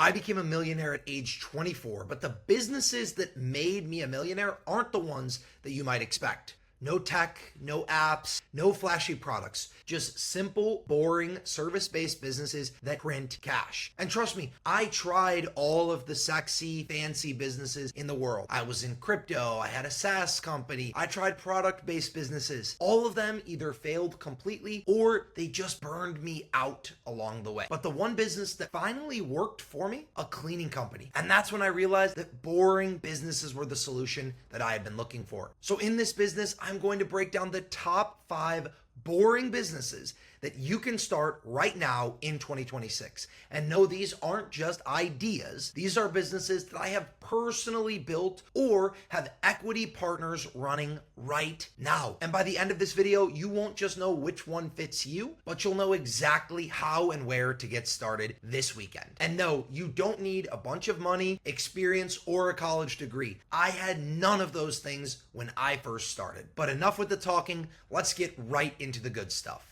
I became a millionaire at age 24, but the businesses that made me a millionaire aren't the ones that you might expect. No tech, no apps, no flashy products, just simple, boring, service-based businesses that print cash. And trust me, I tried all of the sexy, fancy businesses in the world. I was in crypto, I had a SaaS company, I tried product-based businesses. All of them either failed completely or they just burned me out along the way. But the one business that finally worked for me, a cleaning company. And that's when I realized that boring businesses were the solution that I had been looking for. So in this business, I'm going to break down the top 5 boring businesses that you can start right now in 2026. And no, these aren't just ideas. These are businesses that I have personally built or have equity partners running right now. And by the end of this video, you won't just know which one fits you, but you'll know exactly how and where to get started this weekend. And no, you don't need a bunch of money, experience, or a college degree. I had none of those things when I first started. But enough with the talking, let's get right into the good stuff.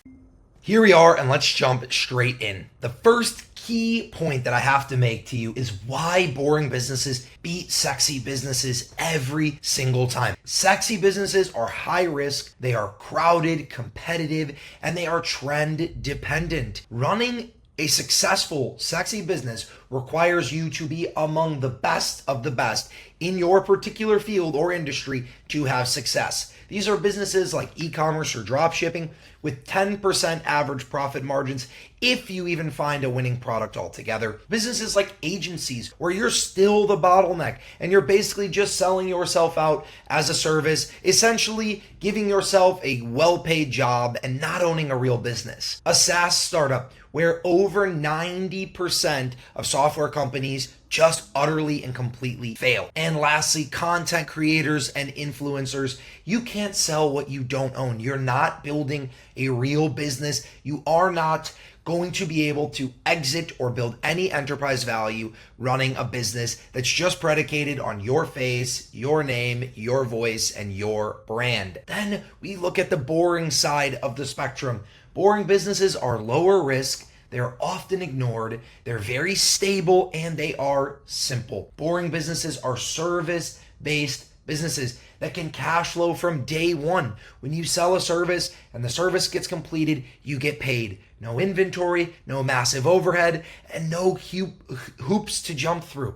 Here we are, and let's jump straight in. The first key point that I have to make to you is why boring businesses beat sexy businesses every single time. Sexy businesses are high risk, they are crowded, competitive, and they are trend dependent. Running a successful, sexy business requires you to be among the best of the best in your particular field or industry to have success. These are businesses like e-commerce or drop shipping with 10% average profit margins if you even find a winning product altogether. Businesses like agencies where you're still the bottleneck and you're basically just selling yourself out as a service, essentially giving yourself a well-paid job and not owning a real business. A SaaS startup where over 90% of software companies just utterly and completely fail. And lastly, content creators and influencers. You can't sell what you don't own. You're not building a real business. You are not going to be able to exit or build any enterprise value running a business that's just predicated on your face, your name, your voice, and your brand. Then we look at the boring side of the spectrum. Boring businesses are lower risk, they're often ignored, they're very stable, and they are simple. Boring businesses are service-based businesses that can cash flow from day one. When you sell a service and the service gets completed, you get paid. No inventory, no massive overhead, and no hoops to jump through.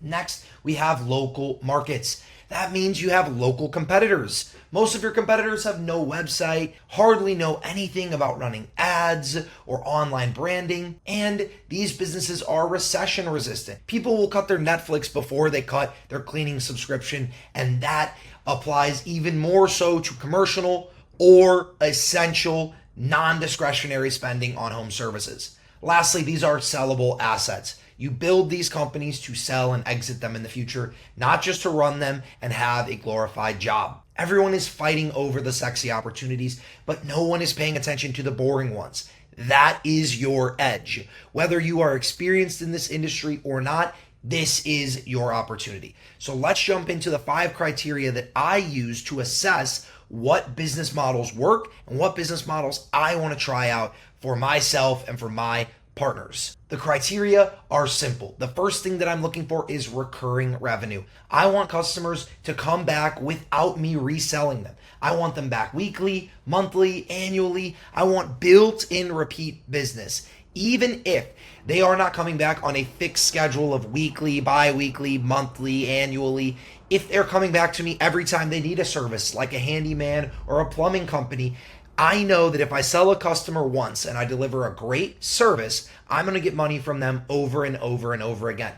Next, we have local markets. That means you have local competitors. Most of your competitors have no website, hardly know anything about running ads or online branding, and these businesses are recession resistant. People will cut their Netflix before they cut their cleaning subscription, and that applies even more so to commercial or essential non-discretionary spending on home services. Lastly, these are sellable assets. You build these companies to sell and exit them in the future, not just to run them and have a glorified job. Everyone is fighting over the sexy opportunities, but no one is paying attention to the boring ones. That is your edge. Whether you are experienced in this industry or not, this is your opportunity. So let's jump into the 5 criteria that I use to assess what business models work and what business models I want to try out for myself and for my partners. The criteria are simple. The first thing that I'm looking for is recurring revenue. I want customers to come back without me reselling them. I want them back weekly, monthly, annually. I want built-in repeat business. Even if they are not coming back on a fixed schedule of weekly, bi-weekly, monthly, annually, if they're coming back to me every time they need a service like a handyman or a plumbing company, I know that if I sell a customer once and I deliver a great service, I'm going to get money from them over and over and over again.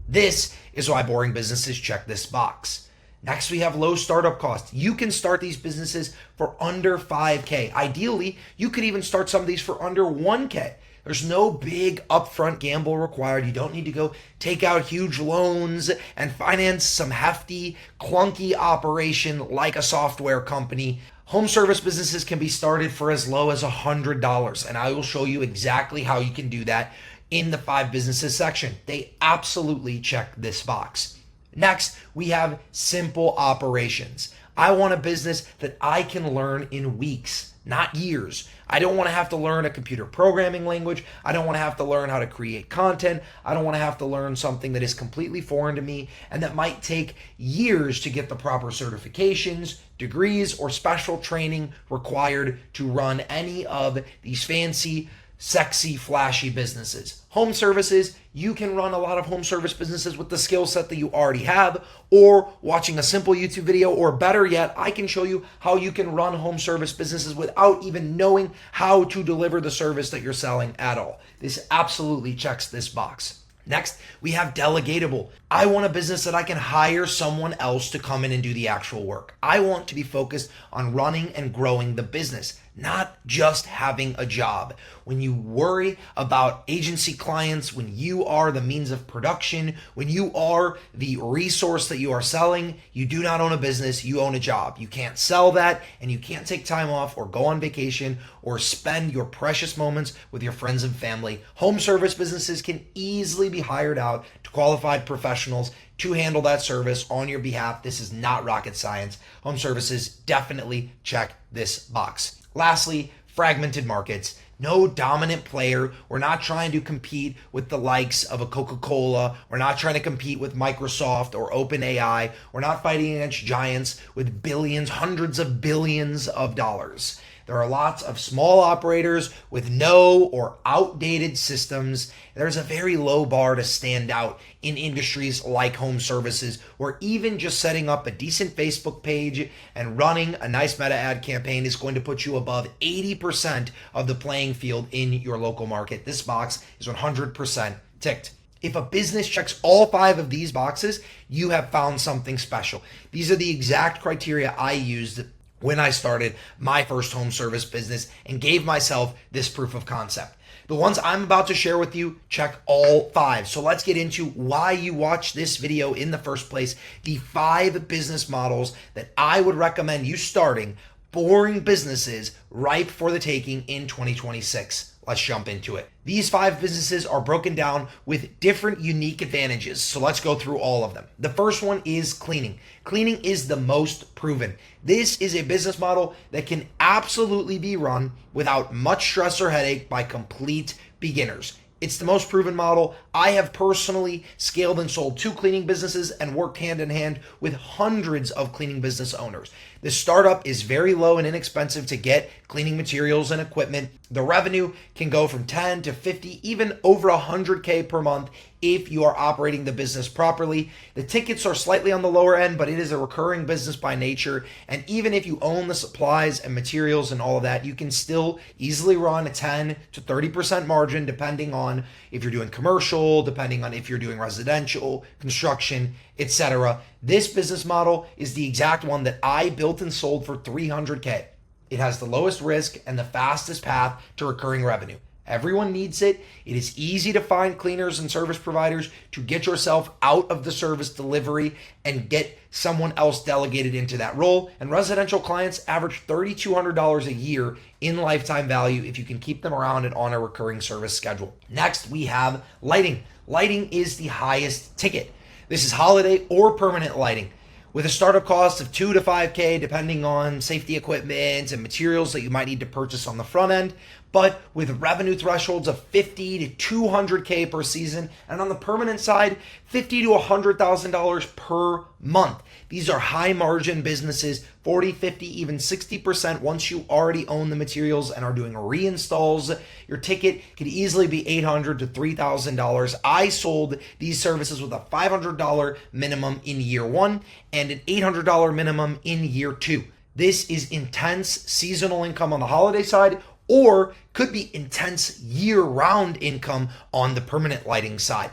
This is why boring businesses check this box. Next, we have low startup costs. You can start these businesses for under $5K. Ideally, you could even start some of these for under $1K. There's no big upfront gamble required. You don't need to go take out huge loans and finance some hefty, clunky operation like a software company. Home service businesses can be started for as low as $100, and I will show you exactly how you can do that in the 5 businesses section. They absolutely check this box. Next, we have simple operations. I want a business that I can learn in weeks, not years. I don't want to have to learn a computer programming language. I don't want to have to learn how to create content. I don't want to have to learn something that is completely foreign to me and that might take years to get the proper certifications, degrees, or special training required to run any of these fancy, sexy, flashy businesses. Home services, you can run a lot of home service businesses with the skill set that you already have, or watching a simple YouTube video, or better yet, I can show you how you can run home service businesses without even knowing how to deliver the service that you're selling at all. This absolutely checks this box. Next, we have delegatable. I want a business that I can hire someone else to come in and do the actual work. I want to be focused on running and growing the business, not just having a job. When you worry about agency clients, when you are the means of production, when you are the resource that you are selling, you do not own a business, you own a job. You can't sell that, and you can't take time off or go on vacation or spend your precious moments with your friends and family. Home service businesses can easily be hired out to qualified professionals to handle that service on your behalf. This is not rocket science. Home services definitely check this box. Lastly, fragmented markets. No dominant player. We're not trying to compete with the likes of a Coca-Cola. We're not trying to compete with Microsoft or OpenAI. We're not fighting against giants with billions, hundreds of billions of dollars. There are lots of small operators with no or outdated systems. There's a very low bar to stand out in industries like home services, where even just setting up a decent Facebook page and running a nice meta ad campaign is going to put you above 80% of the playing field in your local market. This box is 100% ticked. If a business checks all 5 of these boxes, you have found something special. These are the exact criteria I used when I started my first home service business and gave myself this proof of concept. The ones I'm about to share with you check all 5. So let's get into why you watch this video in the first place. The 5 business models that I would recommend you starting, boring businesses ripe for the taking in 2026. Let's jump into it. These 5 businesses are broken down with different unique advantages. So let's go through all of them. The first one is cleaning. Cleaning is the most proven. This is a business model that can absolutely be run without much stress or headache by complete beginners. It's the most proven model. I have personally scaled and sold 2 cleaning businesses and worked hand in hand with hundreds of cleaning business owners. The startup is very low and inexpensive to get cleaning materials and equipment. The revenue can go from 10 to 50, even over 100K per month if you are operating the business properly. The tickets are slightly on the lower end, but it is a recurring business by nature. And even if you own the supplies and materials and all of that, you can still easily run a 10 to 30% margin, depending on if you're doing commercial, depending on if you're doing residential, construction, etc. This business model is the exact one that I built and sold for 300K. It has the lowest risk and the fastest path to recurring revenue. Everyone needs it. It is easy to find cleaners and service providers to get yourself out of the service delivery and get someone else delegated into that role. And residential clients average $3,200 a year in lifetime value if you can keep them around and on a recurring service schedule. Next, we have lighting. Lighting is the highest ticket. This is holiday or permanent lighting, with a startup cost of 2 to 5K, depending on safety equipment and materials that you might need to purchase on the front end, but with revenue thresholds of 50 to 200K per season, and on the permanent side, $50 to $100,000 per month. These are high margin businesses, 40, 50, even 60% once you already own the materials and are doing reinstalls. Your ticket could easily be $800 to $3,000. I sold these services with a $500 minimum in year 1 and an $800 minimum in year 2. This is intense seasonal income on the holiday side, or could be intense year-round income on the permanent lighting side.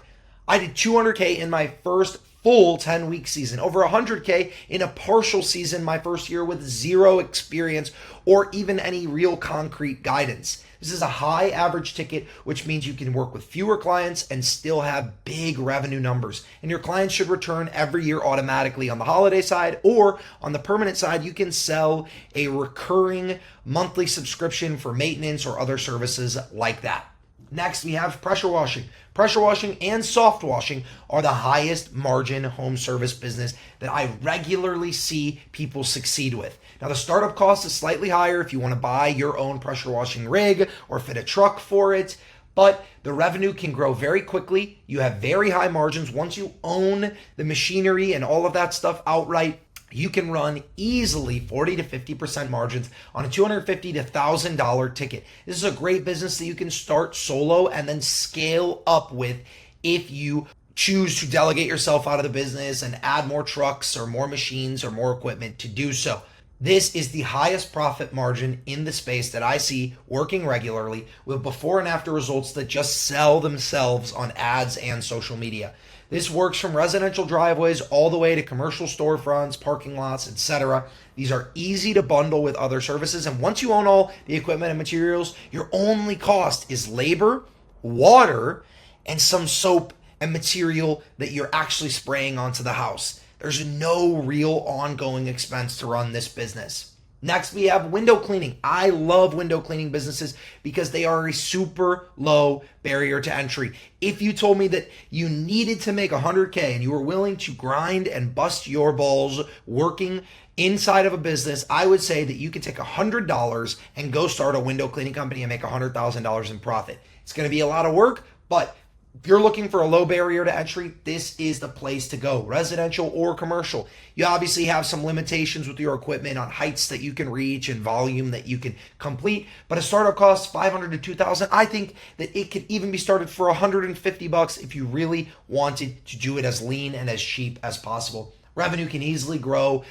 I did 200K in my first full 10-week season, over 100K in a partial season my first year with 0 experience or even any real concrete guidance. This is a high average ticket, which means you can work with fewer clients and still have big revenue numbers. And your clients should return every year automatically on the holiday side, or on the permanent side, you can sell a recurring monthly subscription for maintenance or other services like that. Next, we have pressure washing. Pressure washing and soft washing are the highest margin home service business that I regularly see people succeed with. Now, the startup cost is slightly higher if you want to buy your own pressure washing rig or fit a truck for it, but the revenue can grow very quickly. You have very high margins. Once you own the machinery and all of that stuff outright, you can run easily 40 to 50% margins on a $250 to $1,000 ticket. This is a great business that you can start solo and then scale up with if you choose to delegate yourself out of the business and add more trucks or more machines or more equipment to do so. This is the highest profit margin in the space that I see working regularly with before and after results that just sell themselves on ads and social media. This works from residential driveways all the way to commercial storefronts, parking lots, etc. These are easy to bundle with other services. And once you own all the equipment and materials, your only cost is labor, water, and some soap and material that you're actually spraying onto the house. There's no real ongoing expense to run this business. Next, we have window cleaning. I love window cleaning businesses because they are a super low barrier to entry. If you told me that you needed to make $100K and you were willing to grind and bust your balls working inside of a business, I would say that you could take $100 and go start a window cleaning company and make $100,000 in profit. It's going to be a lot of work, but if you're looking for a low barrier to entry, this is the place to go, residential or commercial. You obviously have some limitations with your equipment on heights that you can reach and volume that you can complete, but a startup costs $500 to $2,000. I think that it could even be started for $150 if you really wanted to do it as lean and as cheap as possible. Revenue can easily grow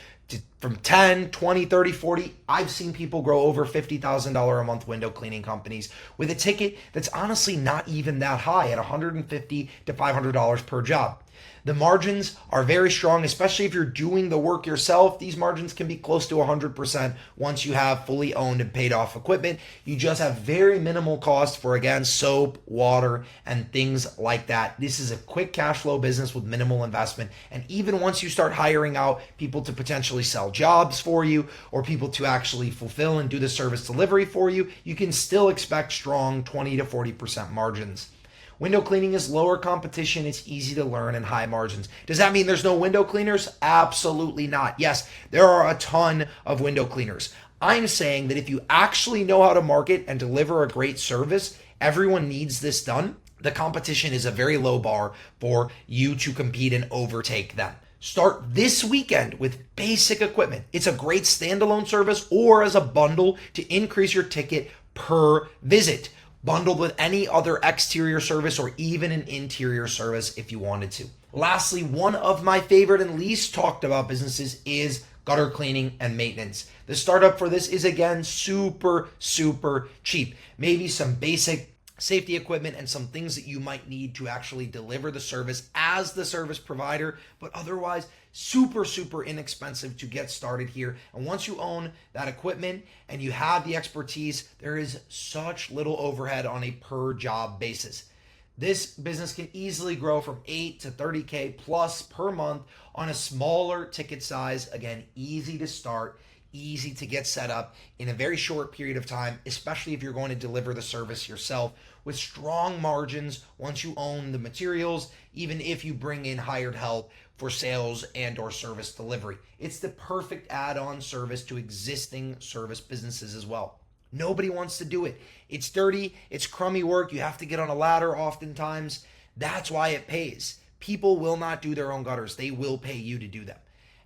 from 10, 20, 30, 40. I've seen people grow over $50,000 a month window cleaning companies with a ticket that's honestly not even that high at $150 to $500 per job. The margins are very strong, especially if you're doing the work yourself. These margins can be close to 100% once you have fully owned and paid off equipment. You just have very minimal cost for, again, soap, water, and things like that. This is a quick cash flow business with minimal investment. And even once you start hiring out people to potentially sell jobs for you or people to actually fulfill and do the service delivery for you, you can still expect strong 20 to 40% margins. Window cleaning is lower competition, it's easy to learn, and high margins. Does that mean there's no window cleaners? Absolutely not. Yes, there are a ton of window cleaners. I'm saying that if you actually know how to market and deliver a great service, everyone needs this done. The competition is a very low bar for you to compete and overtake them. Start this weekend with basic equipment. It's a great standalone service or as a bundle to increase your ticket per visit, bundled with any other exterior service or even an interior service if you wanted to. Lastly, one of my favorite and least talked about businesses is gutter cleaning and maintenance. The startup for this is, again, super cheap. Maybe some basic safety equipment and some things that you might need to actually deliver the service as the service provider, but otherwise super inexpensive to get started here. And once you own that equipment and you have the expertise, there is such little overhead on a per job basis. This business can easily grow from 8 to 30K plus per month on a smaller ticket size. Again, easy to start, easy to get set up in a very short period of time, especially if you're going to deliver the service yourself, with strong margins once you own the materials, even if you bring in hired help for sales and or service delivery. It's the perfect add-on service to existing service businesses as well. Nobody wants to do it. It's dirty, it's crummy work, you have to get on a ladder oftentimes. That's why it pays. People will not do their own gutters. They will pay you to do them.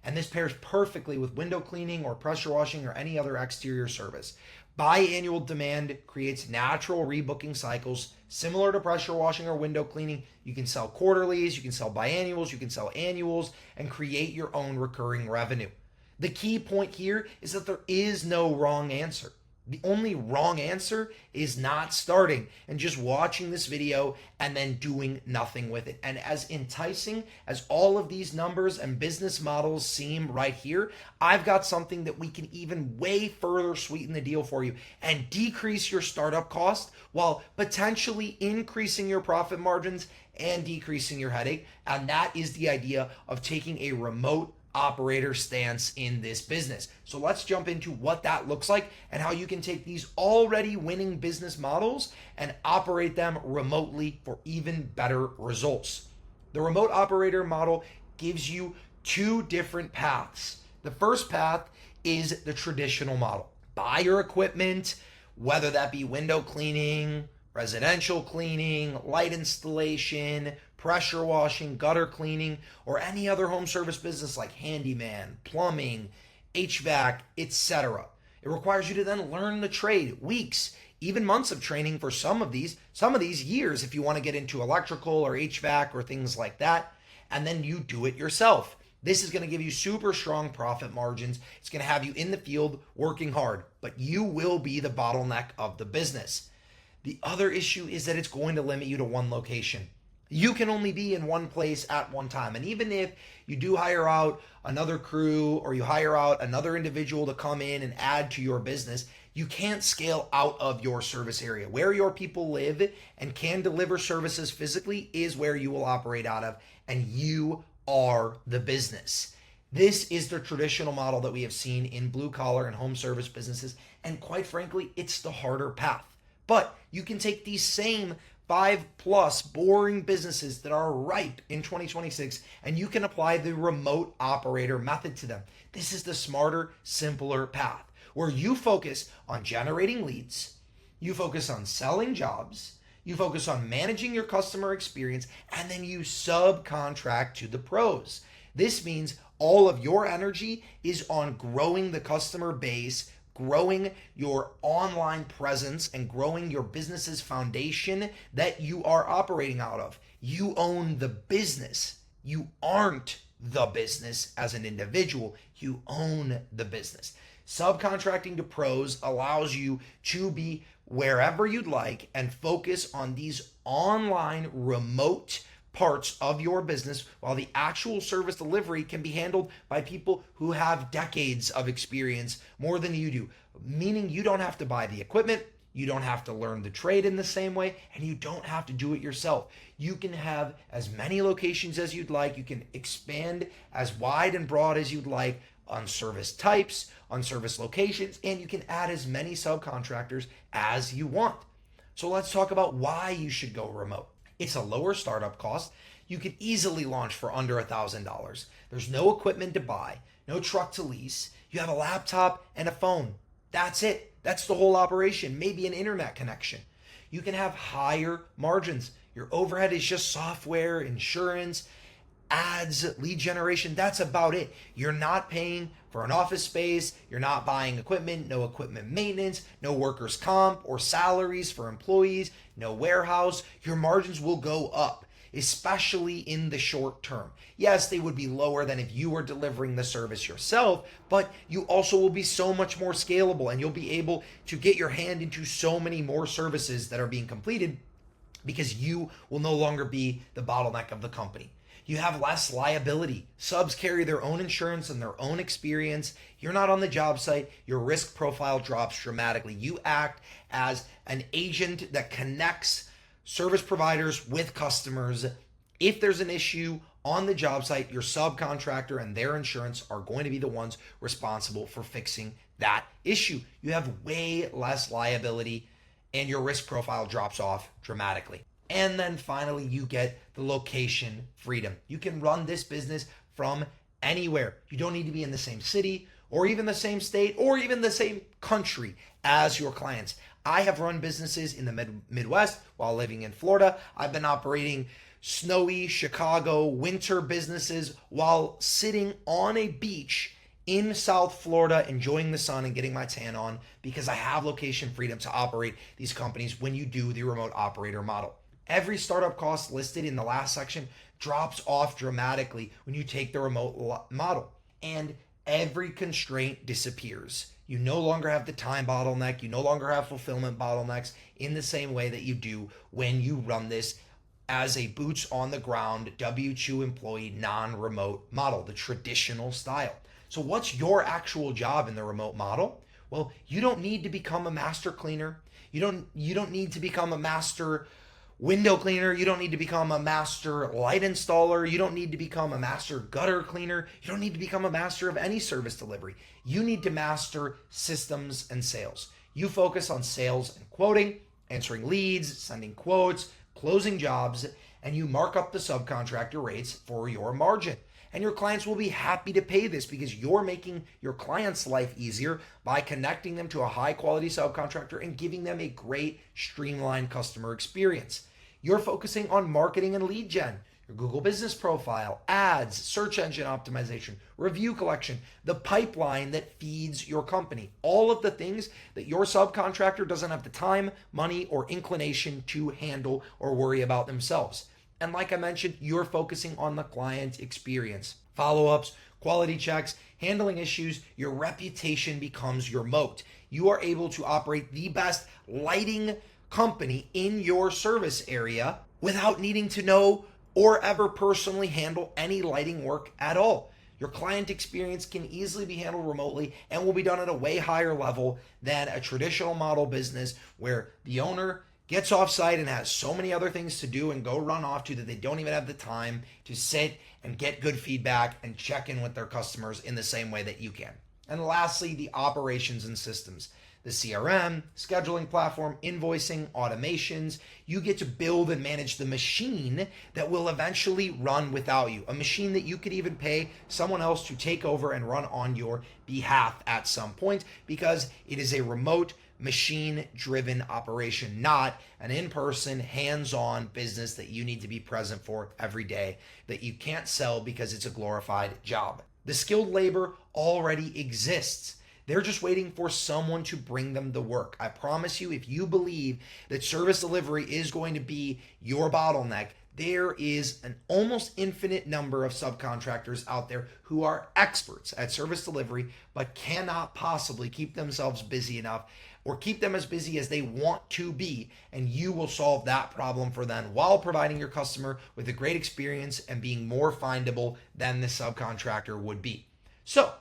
And this pairs perfectly with window cleaning or pressure washing or any other exterior service. Biannual demand creates natural rebooking cycles similar to pressure washing or window cleaning. You can sell quarterlies, you can sell biannuals, you can sell annuals, and create your own recurring revenue. The key point here is that there is no wrong answer. The only wrong answer is not starting and just watching this video and then doing nothing with it. And as enticing as all of these numbers and business models seem right here, I've got something that we can even way further sweeten the deal for you and decrease your startup cost while potentially increasing your profit margins and decreasing your headache. And that is the idea of taking a remote operator stance in this business. So let's jump into what that looks like and how you can take these already winning business models and operate them remotely for even better results. The remote operator model gives you two different paths. The first path is the traditional model. Buy your equipment, whether that be window cleaning, residential cleaning, light installation, pressure washing, gutter cleaning, or any other home service business like handyman, plumbing, HVAC, etc. It requires you to then learn the trade, weeks, even months of training for some of these years if you want to get into electrical or HVAC or things like that, and then you do it yourself. This is going to give you super strong profit margins. It's going to have you in the field working hard, but you will be the bottleneck of the business. The other issue is that it's going to limit you to one location. You can only be in one place at one time. And even if you do hire out another crew or you hire out another individual to come in and add to your business, you can't scale out of your service area. Where your people live and can deliver services physically is where you will operate out of, and you are the business. This is the traditional model that we have seen in blue collar and home service businesses, and quite frankly, it's the harder path. But you can take these same 5+ boring businesses that are ripe in 2026 and you can apply the remote operator method to them. This is the smarter, simpler path where you focus on generating leads, you focus on selling jobs, you focus on managing your customer experience, and then you subcontract to the pros. This means all of your energy is on growing the customer base, growing your online presence, and growing your business's foundation that you are operating out of. You own the business. You aren't the business as an individual. You own the business. Subcontracting to pros allows you to be wherever you'd like and focus on these online remote parts of your business, while the actual service delivery can be handled by people who have decades of experience more than you do, meaning you don't have to buy the equipment, you don't have to learn the trade in the same way, and you don't have to do it yourself. You can have as many locations as you'd like, you can expand as wide and broad as you'd like on service types, on service locations, and you can add as many subcontractors as you want. So let's talk about why you should go remote. It's a lower startup cost. You could easily launch for under $1,000. There's no equipment to buy, no truck to lease. You have a laptop and a phone. That's it. That's the whole operation. Maybe an internet connection. You can have higher margins. Your overhead is just software, insurance, ads, lead generation. That's about it. You're not paying for an office space. You're not buying equipment, no equipment maintenance, no workers' comp or salaries for employees, no warehouse. Your margins will go up, especially in the short term. Yes, they would be lower than if you were delivering the service yourself, but you also will be so much more scalable and you'll be able to get your hand into so many more services that are being completed because you will no longer be the bottleneck of the company. You have less liability. Subs carry their own insurance and their own experience. You're not on the job site. Your risk profile drops dramatically. You act as an agent that connects service providers with customers. If there's an issue on the job site, your subcontractor and their insurance are going to be the ones responsible for fixing that issue. You have way less liability and your risk profile drops off dramatically. And then finally, you get the location freedom. You can run this business from anywhere. You don't need to be in the same city or even the same state or even the same country as your clients. I have run businesses in the Midwest while living in Florida. I've been operating snowy Chicago winter businesses while sitting on a beach in South Florida, enjoying the sun and getting my tan on because I have location freedom to operate these companies when you do the remote operator model. Every startup cost listed in the last section drops off dramatically when you take the remote model, and every constraint disappears. You no longer have the time bottleneck. You no longer have fulfillment bottlenecks in the same way that you do when you run this as a boots on the ground W-2 employee non-remote model, the traditional style. So what's your actual job in the remote model? Well, you don't need to become a master cleaner. You don't need to become a master window cleaner. You don't need to become a master light installer. You don't need to become a master gutter cleaner. You don't need to become a master of any service delivery. You need to master systems and sales. You focus on sales and quoting, answering leads, sending quotes, closing jobs, and you mark up the subcontractor rates for your margin. And your clients will be happy to pay this because you're making your client's life easier by connecting them to a high quality subcontractor and giving them a great streamlined customer experience. You're focusing on marketing and lead gen, your Google business profile, ads, search engine optimization, review collection, the pipeline that feeds your company. All of the things that your subcontractor doesn't have the time, money, or inclination to handle or worry about themselves. And like I mentioned, you're focusing on the client experience. Follow-ups, quality checks, handling issues, your reputation becomes your moat. You are able to operate the best lighting company in your service area without needing to know or ever personally handle any lighting work at all. Your client experience can easily be handled remotely and will be done at a way higher level than a traditional model business where the owner gets offsite and has so many other things to do and go run off to that they don't even have the time to sit and get good feedback and check in with their customers in the same way that you can. And lastly, the operations and systems. The CRM, scheduling platform, invoicing, automations. You get to build and manage the machine that will eventually run without you. A machine that you could even pay someone else to take over and run on your behalf at some point because it is a remote machine-driven operation, not an in-person, hands-on business that you need to be present for every day that you can't sell because it's a glorified job. The skilled labor already exists. They're just waiting for someone to bring them the work. I promise you, if you believe that service delivery is going to be your bottleneck, there is an almost infinite number of subcontractors out there who are experts at service delivery, but cannot possibly keep themselves busy enough or keep them as busy as they want to be. And you will solve that problem for them while providing your customer with a great experience and being more findable than the subcontractor would be. So,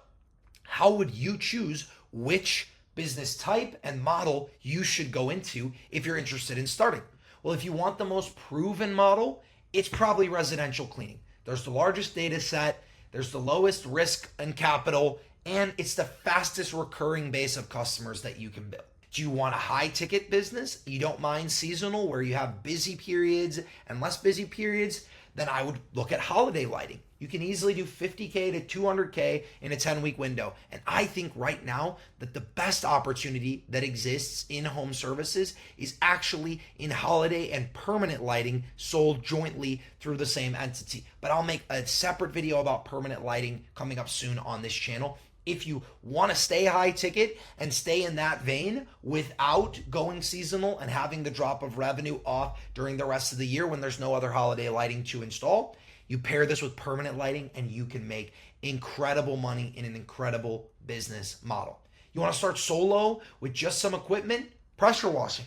how would you choose which business type and model you should go into if you're interested in starting? Well, if you want the most proven model, it's probably residential cleaning. There's the largest data set, there's the lowest risk and capital, and it's the fastest recurring base of customers that you can build. Do you want a high ticket business? You don't mind seasonal where you have busy periods and less busy periods? Then I would look at holiday lighting. You can easily do $50K to $200K in a 10-week window. And I think right now that the best opportunity that exists in home services is actually in holiday and permanent lighting sold jointly through the same entity. But I'll make a separate video about permanent lighting coming up soon on this channel. If you want to stay high ticket and stay in that vein without going seasonal and having the drop of revenue off during the rest of the year when there's no other holiday lighting to install, you pair this with permanent lighting and you can make incredible money in an incredible business model. You want to start solo with just some equipment? Pressure washing.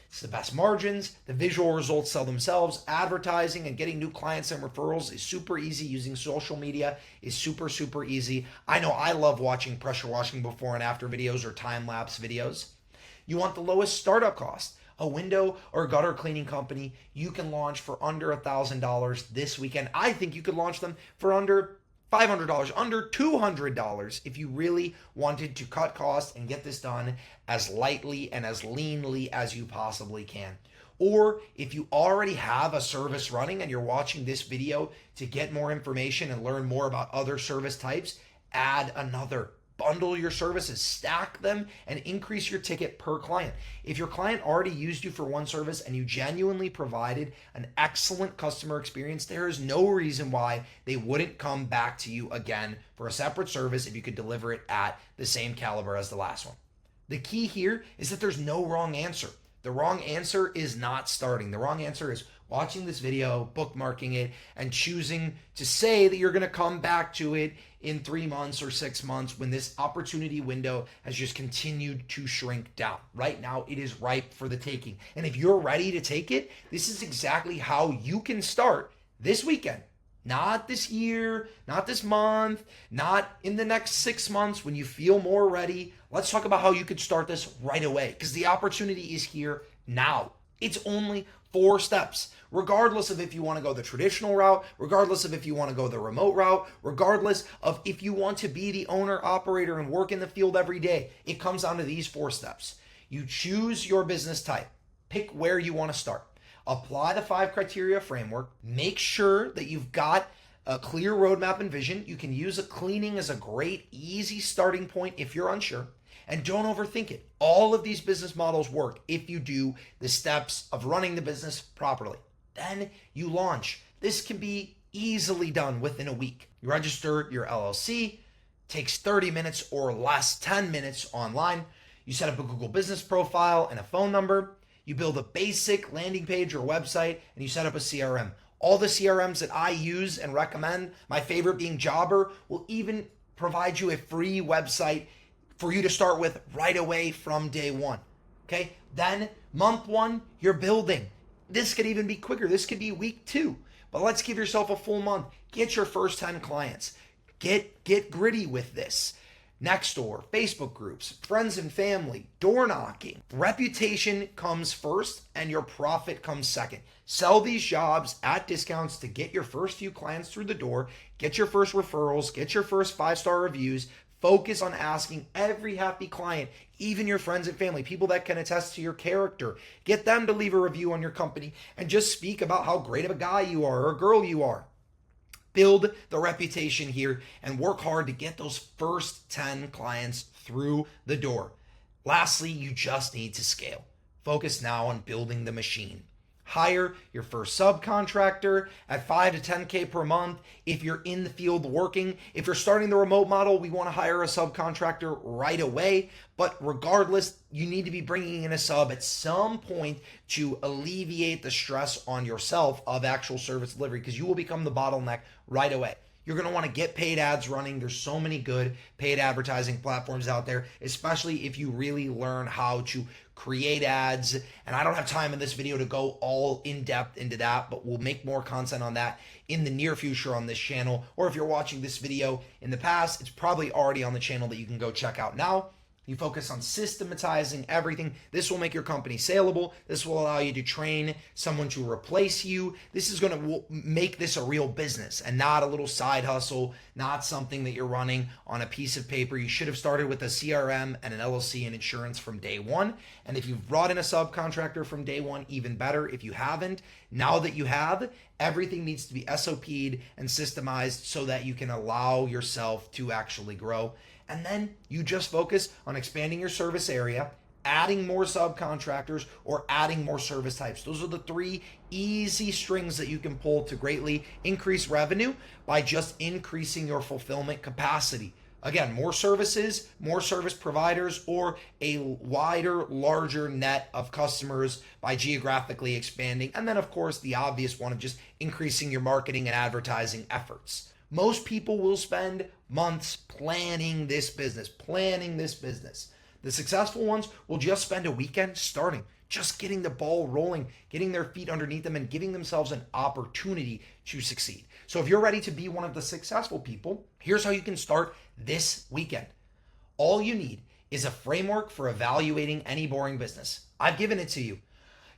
It's the best margins. The visual results sell themselves. Advertising and getting new clients and referrals is super easy. Using social media is super, super easy. I know I love watching pressure washing before and after videos or time-lapse videos. You want the lowest startup cost. A window or gutter cleaning company you can launch for under $1,000 this weekend. I think you could launch them for under $500, under $200 if you really wanted to cut costs and get this done as lightly and as leanly as you possibly can. Or if you already have a service running and you're watching this video to get more information and learn more about other service types, add another. Bundle your services, stack them, and increase your ticket per client. If your client already used you for one service and you genuinely provided an excellent customer experience, there is no reason why they wouldn't come back to you again for a separate service if you could deliver it at the same caliber as the last one. The key here is that there's no wrong answer. The wrong answer is not starting. The wrong answer is watching this video, bookmarking it, and choosing to say that you're going to come back to it in 3 months or 6 months when this opportunity window has just continued to shrink down. Right now, it is ripe for the taking. And if you're ready to take it, this is exactly how you can start this weekend. Not this year, not this month, not in the next 6 months when you feel more ready. Let's talk about how you could start this right away because the opportunity is here now. It's only 4 steps. Regardless of if you want to go the traditional route, regardless of if you want to go the remote route, regardless of if you want to be the owner, operator, and work in the field every day, it comes down to these 4 steps. You choose your business type. Pick where you want to start. Apply the 5 criteria framework. Make sure that you've got a clear roadmap and vision. You can use a cleaning as a great, easy starting point if you're unsure. And don't overthink it. All of these business models work if you do the steps of running the business properly. Then you launch. This can be easily done within a week. You register your LLC, takes 30 minutes or less, 10 minutes online. You set up a Google business profile and a phone number. You build a basic landing page or website, and you set up a CRM. All the CRMs that I use and recommend, my favorite being Jobber, will even provide you a free website for you to start with right away from day one. Okay? Then month 1, you're building. This could even be quicker. This could be week 2. But let's give yourself a full month. Get your first 10 clients. Get gritty with this. Nextdoor, Facebook groups, friends and family, door knocking. Reputation comes first and your profit comes second. Sell these jobs at discounts to get your first few clients through the door, get your first referrals, get your first 5-star reviews. Focus on asking every happy client, even your friends and family, people that can attest to your character. Get them to leave a review on your company and just speak about how great of a guy you are or a girl you are. Build the reputation here and work hard to get those first 10 clients through the door. Lastly, you just need to scale. Focus now on building the machine. Hire your first subcontractor at 5 to 10K per month if you're in the field working. If you're starting the remote model, we want to hire a subcontractor right away. But regardless, you need to be bringing in a sub at some point to alleviate the stress on yourself of actual service delivery, because you will become the bottleneck right away. You're going to want to get paid ads running. There's so many good paid advertising platforms out there, especially if you really learn how to create ads. And I don't have time in this video to go all in depth into that, but we'll make more content on that in the near future on this channel. Or if you're watching this video in the past, it's probably already on the channel that you can go check out now. You focus on systematizing everything. This will make your company saleable. This will allow you to train someone to replace you. This is going to make this a real business and not a little side hustle, not something that you're running on a piece of paper. You should have started with a CRM and an LLC and insurance from day one. And if you've brought in a subcontractor from day one, even better. If you haven't, now that you have, everything needs to be SOP'd and systemized so that you can allow yourself to actually grow. And then you just focus on expanding your service area, adding more subcontractors, or adding more service types. Those are the 3 easy strings that you can pull to greatly increase revenue by just increasing your fulfillment capacity. Again, more services, more service providers, or a wider, larger net of customers by geographically expanding. And then, of course, the obvious one of just increasing your marketing and advertising efforts. Most people will spend months planning this business. The successful ones will just spend a weekend starting, just getting the ball rolling, getting their feet underneath them, and giving themselves an opportunity to succeed. So if you're ready to be one of the successful people, here's how you can start this weekend. All you need is a framework for evaluating any boring business. I've given it to you.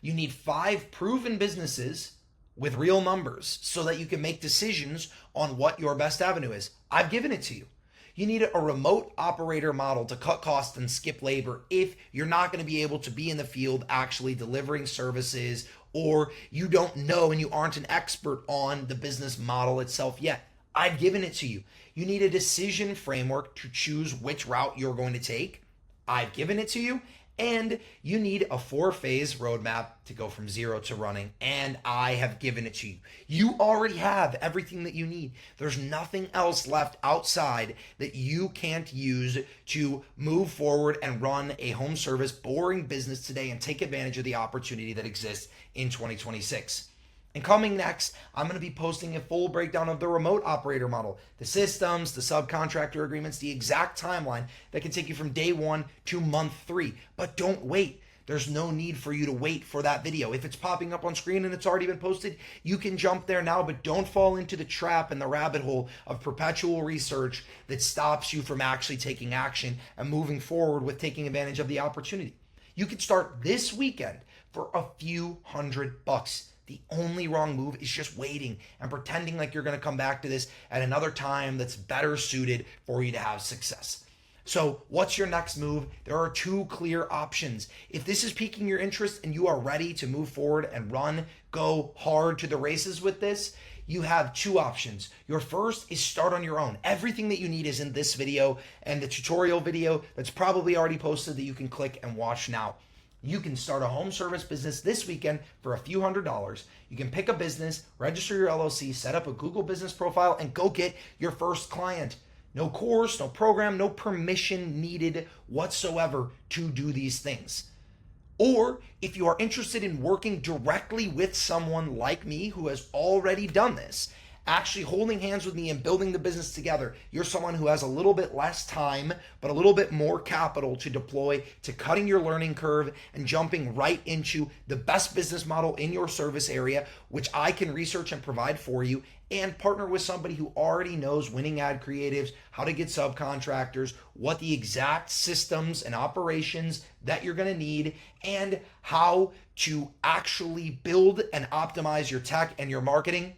You need 5 proven businesses with real numbers so that you can make decisions on what your best avenue is. I've given it to you. You need a remote operator model to cut costs and skip labor if you're not going to be able to be in the field actually delivering services, or you don't know and you aren't an expert on the business model itself yet. I've given it to you. You need a decision framework to choose which route you're going to take. I've given it to you. And you need a 4-phase roadmap to go from 0 to running, and I have given it to you. You already have everything that you need. There's nothing else left outside that you can't use to move forward and run a home service boring business today and take advantage of the opportunity that exists in 2026. And coming next, I'm going to be posting a full breakdown of the remote operator model, the systems, the subcontractor agreements, the exact timeline that can take you from day 1 to month 3. But don't wait. There's no need for you to wait for that video. If it's popping up on screen and it's already been posted, you can jump there now, but don't fall into the trap and the rabbit hole of perpetual research that stops you from actually taking action and moving forward with taking advantage of the opportunity. You can start this weekend for a few $100. The only wrong move is just waiting and pretending like you're going to come back to this at another time that's better suited for you to have success. So what's your next move? There are two clear options. If this is piquing your interest and you are ready to move forward and go hard to the races with this, you have two options. Your first is start on your own. Everything that you need is in this video and the tutorial video that's probably already posted that you can click and watch now. You can start a home service business this weekend for a few $100s. You can pick a business, register your LLC, set up a Google business profile, and go get your first client. No course, no program, no permission needed whatsoever to do these things. Or if you are interested in working directly with someone like me who has already done this, actually holding hands with me and building the business together, you're someone who has a little bit less time, but a little bit more capital to deploy to cutting your learning curve and jumping right into the best business model in your service area, which I can research and provide for you, and partner with somebody who already knows winning ad creatives, how to get subcontractors, what the exact systems and operations that you're going to need, and how to actually build and optimize your tech and your marketing.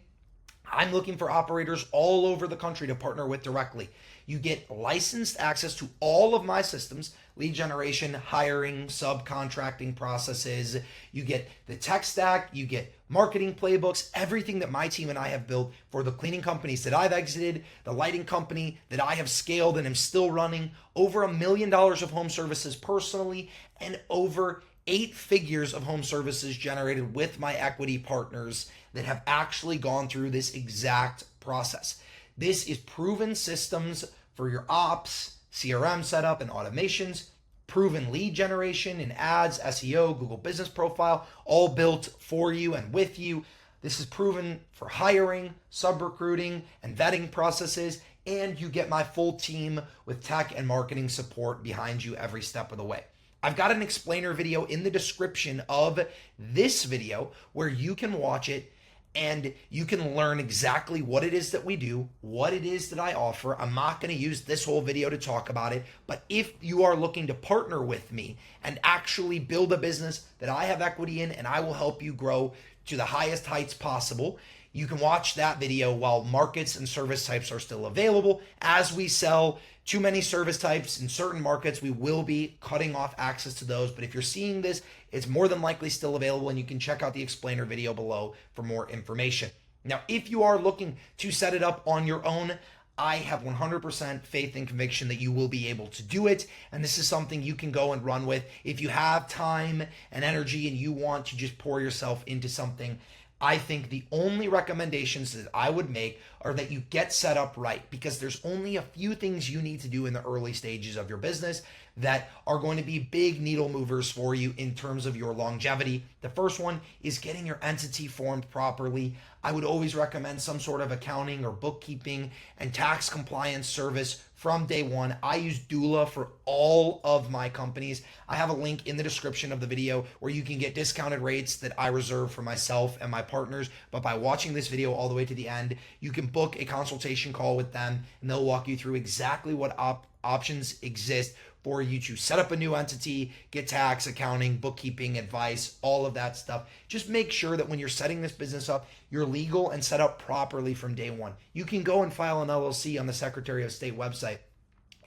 I'm looking for operators all over the country to partner with directly. You get licensed access to all of my systems, lead generation, hiring, subcontracting processes. You get the tech stack, you get marketing playbooks, everything that my team and I have built for the cleaning companies that I've exited, the lighting company that I have scaled and am still running, over $1 million of home services personally, and over 8 figures of home services generated with my equity partners that have actually gone through this exact process. This is proven systems for your ops, CRM setup and automations, proven lead generation in ads, SEO, Google business profile, all built for you and with you. This is proven for hiring, sub-recruiting, and vetting processes, and you get my full team with tech and marketing support behind you every step of the way. I've got an explainer video in the description of this video where you can watch it and you can learn exactly what it is that we do, what it is that I offer. I'm not going to use this whole video to talk about it, but if you are looking to partner with me and actually build a business that I have equity in and I will help you grow to the highest heights possible, you can watch that video while markets and service types are still available. As we sell too many service types in certain markets, we will be cutting off access to those. But if you're seeing this, it's more than likely still available, and you can check out the explainer video below for more information. Now, if you are looking to set it up on your own, I have 100% faith and conviction that you will be able to do it. And this is something you can go and run with. If you have time and energy and you want to just pour yourself into something, I think the only recommendations that I would make are that you get set up right, because there's only a few things you need to do in the early stages of your business that are going to be big needle movers for you in terms of your longevity. The first one is getting your entity formed properly. I would always recommend some sort of accounting or bookkeeping and tax compliance service from day one. I use Doula for all of my companies. I have a link in the description of the video where you can get discounted rates that I reserve for myself and my partners. But by watching this video all the way to the end, you can book a consultation call with them and they'll walk you through exactly what options exist for you to set up a new entity, get tax, accounting, bookkeeping, advice, all of that stuff. Just make sure that when you're setting this business up, you're legal and set up properly from day one. You can go and file an LLC on the Secretary of State website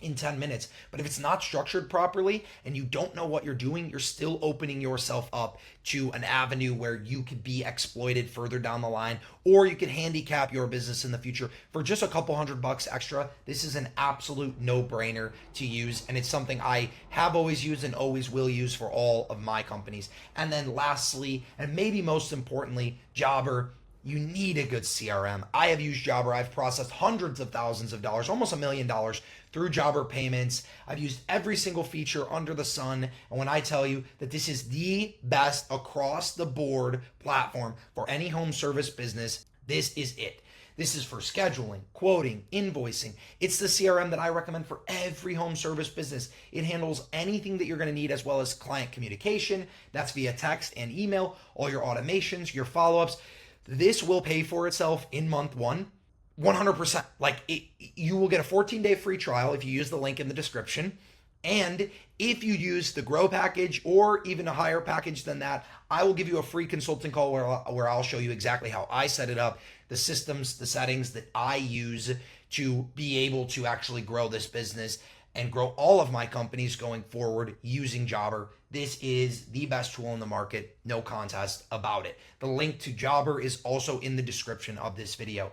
in 10 minutes. But if it's not structured properly and you don't know what you're doing, you're still opening yourself up to an avenue where you could be exploited further down the line, or you could handicap your business in the future for just a couple $100 extra. This is an absolute no-brainer to use, and it's something I have always used and always will use for all of my companies. And then lastly, and maybe most importantly, Jobber. You need a good CRM. I have used Jobber. I've processed hundreds of thousands of dollars, almost $1 million through Jobber payments. I've used every single feature under the sun. And when I tell you that this is the best across the board platform for any home service business, this is it. This is for scheduling, quoting, invoicing. It's the CRM that I recommend for every home service business. It handles anything that you're going to need, as well as client communication. That's via text and email, all your automations, your follow-ups. This will pay for itself in month one, 100%. You will get a 14-day free trial if you use the link in the description. And if you use the Grow package or even a higher package than that, I will give you a free consulting call where I'll show you exactly how I set it up, the systems, the settings that I use to be able to actually grow this business and grow all of my companies going forward using Jobber. This is the best tool in the market, no contest about it. The link to Jobber is also in the description of this video.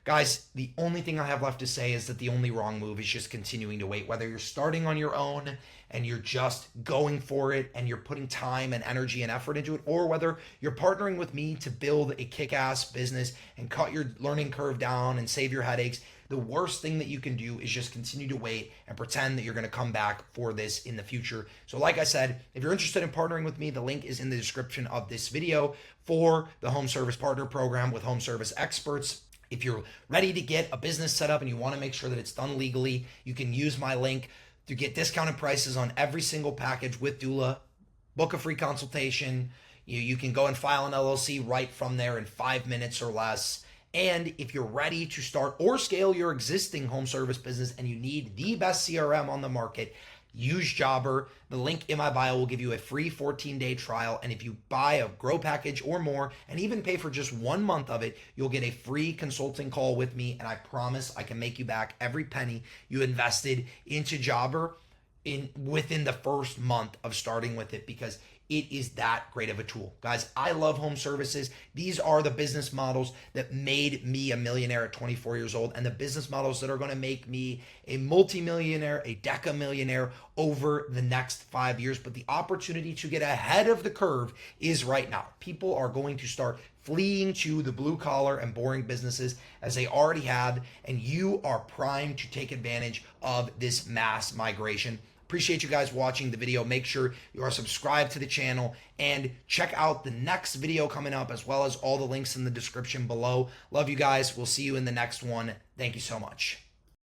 Guys, the only thing I have left to say is that the only wrong move is just continuing to wait. Whether you're starting on your own and you're just going for it and you're putting time and energy and effort into it, or whether you're partnering with me to build a kick-ass business and cut your learning curve down and save your headaches, the worst thing that you can do is just continue to wait and pretend that you're going to come back for this in the future. So like I said, if you're interested in partnering with me, the link is in the description of this video for the Home Service Partner Program with home service experts. If you're ready to get a business set up and you want to make sure that it's done legally, you can use my link to get discounted prices on every single package with doula, book a free consultation. You can go and file an LLC right from there in 5 minutes or less. And if you're ready to start or scale your existing home service business and you need the best CRM on the market, use Jobber. The link in my bio will give you a free 14-day trial. And if you buy a Grow package or more and even pay for just 1 month of it, you'll get a free consulting call with me. And I promise I can make you back every penny you invested into Jobber within the first month of starting with it, because it is that great of a tool. Guys, I love home services. These are the business models that made me a millionaire at 24 years old, and the business models that are going to make me a multimillionaire, a decamillionaire over the next 5 years. But the opportunity to get ahead of the curve is right now. People are going to start fleeing to the blue collar and boring businesses as they already had, and you are primed to take advantage of this mass migration. Appreciate you guys watching the video. Make sure you are subscribed to the channel and check out the next video coming up, as well as all the links in the description below. Love you guys. We'll see you in the next one. Thank you so much.